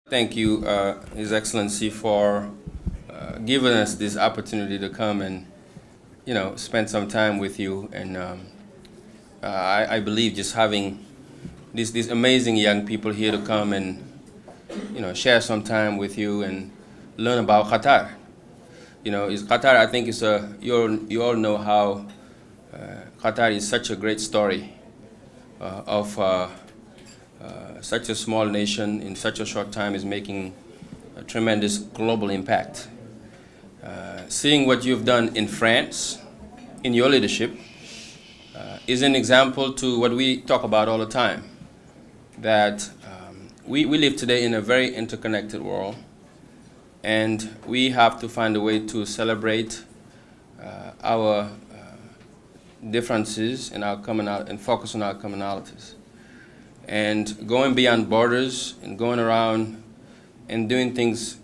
Thank you, His Excellency, for giving us this opportunity to come and, spend some time with you. And I believe just having these amazing young people here to come and, share some time with you and learn about Qatar. Qatar, I think, you all know how Qatar is such a great story of such a small nation in such a short time is making a tremendous global impact. Seeing what you've done in France in your leadership is an example to what we talk about all the time, that we live today in a very interconnected world, and we have to find a way to celebrate our differences and and focus on our commonalities. And going beyond borders and going around and doing things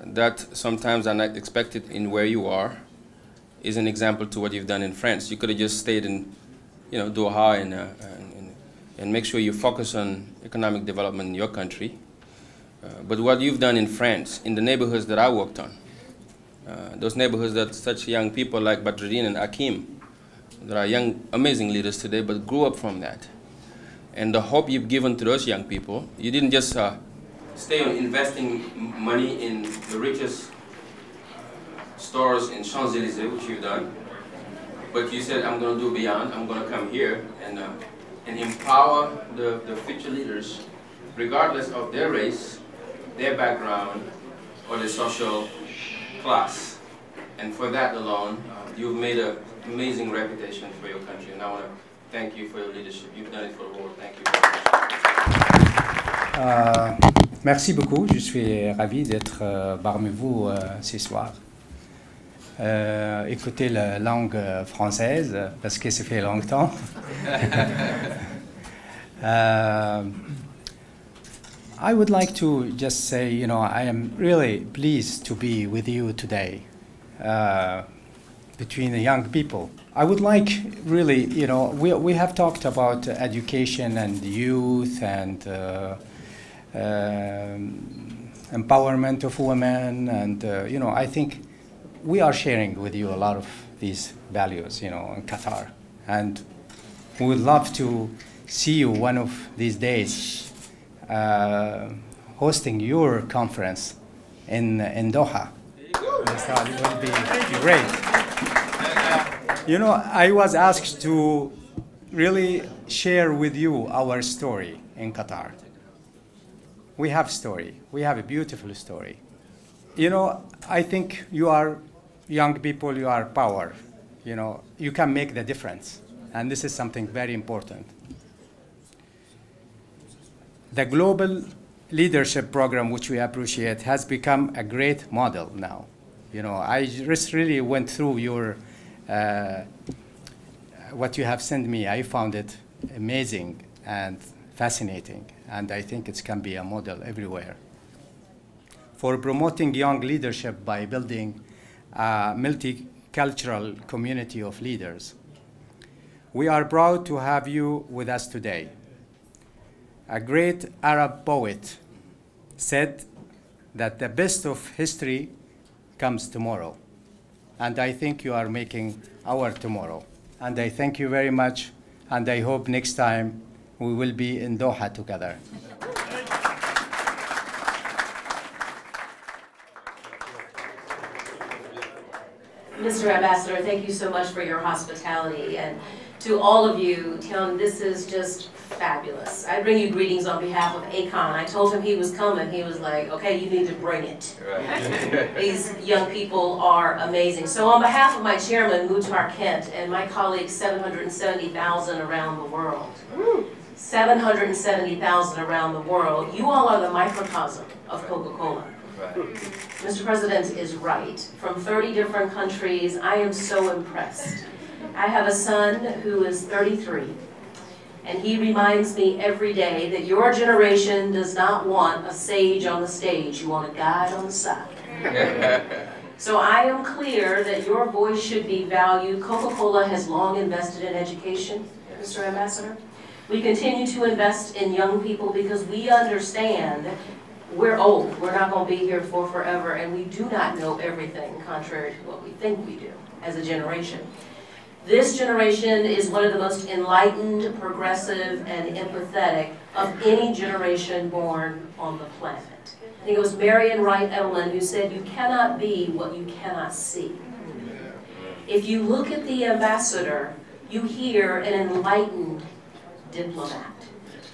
that sometimes are not expected in where you are is an example to what you've done in France. You could have just stayed in, Doha and make sure you focus on economic development in your country. But what you've done in France, in the neighborhoods that I worked on, those neighborhoods that such young people like Badruddin and Akim, that are young, amazing leaders today, but grew up from that. And the hope you've given to those young people, you didn't just stay on investing money in the richest stores in Champs-Élysées, which you've done, but you said, I'm going to do beyond. I'm going to come here and empower the future leaders, regardless of their race, their background, or their social class. And for that alone, you've made an amazing reputation for your country. And I want to thank you for your leadership. You've done it for the world. Thank you. Merci beaucoup. Je suis ravi d'être parmi vous ce soir. Écoutez la langue française parce que ça fait longtemps. I would like to just say, I am really pleased to be with you today between the young people. I would like really, we have talked about education and youth and empowerment of women, and I think we are sharing with you a lot of these values, in Qatar, and we would love to see you one of these days hosting your conference in Doha. It will be great. I was asked to really share with you our story in Qatar. We have story. We have a beautiful story. I think you are young people, you are power. You can make the difference. And this is something very important. The Global Leadership Program, which we appreciate, has become a great model now. I just really went through your what you have sent me. I found it amazing and fascinating, and I think it can be a model everywhere for promoting young leadership by building a multicultural community of leaders. We are proud to have you with us today. A great Arab poet said that the best of history comes tomorrow. And I think you are making our tomorrow. And I thank you very much, and I hope next time we will be in Doha together. Mr. Ambassador, thank you so much for your hospitality. And to all of you, Thione, this is just fabulous. I bring you greetings on behalf of Akon. I told him he was coming. He was like, okay, you need to bring it. Right. These young people are amazing. So on behalf of my chairman, Muhtar Kent, and my colleagues, 770,000 around the world, 770,000 around the world, you all are the microcosm of Coca-Cola. Right. Mr. President is right. From 30 different countries, I am so impressed. I have a son who is 33. And he reminds me every day that your generation does not want a sage on the stage. You want a guide on the side. So I am clear that your voice should be valued. Coca-Cola has long invested in education, Mr. Ambassador. We continue to invest in young people because we understand we're old. We're not going to be here for forever, and we do not know everything, contrary to what we think we do as a generation. This generation is one of the most enlightened, progressive, and empathetic of any generation born on the planet. I think it was Marian Wright Edelman who said, "You cannot be what you cannot see." If you look at the ambassador, you hear an enlightened diplomat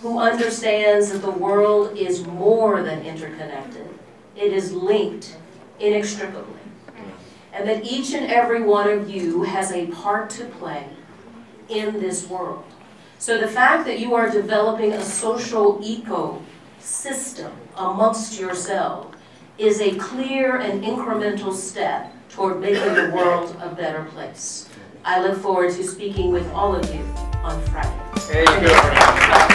who understands that the world is more than interconnected. It is linked inextricably. And that each and every one of you has a part to play in this world. So the fact that you are developing a social ecosystem amongst yourselves is a clear and incremental step toward making the world a better place. I look forward to speaking with all of you on Friday. There you go.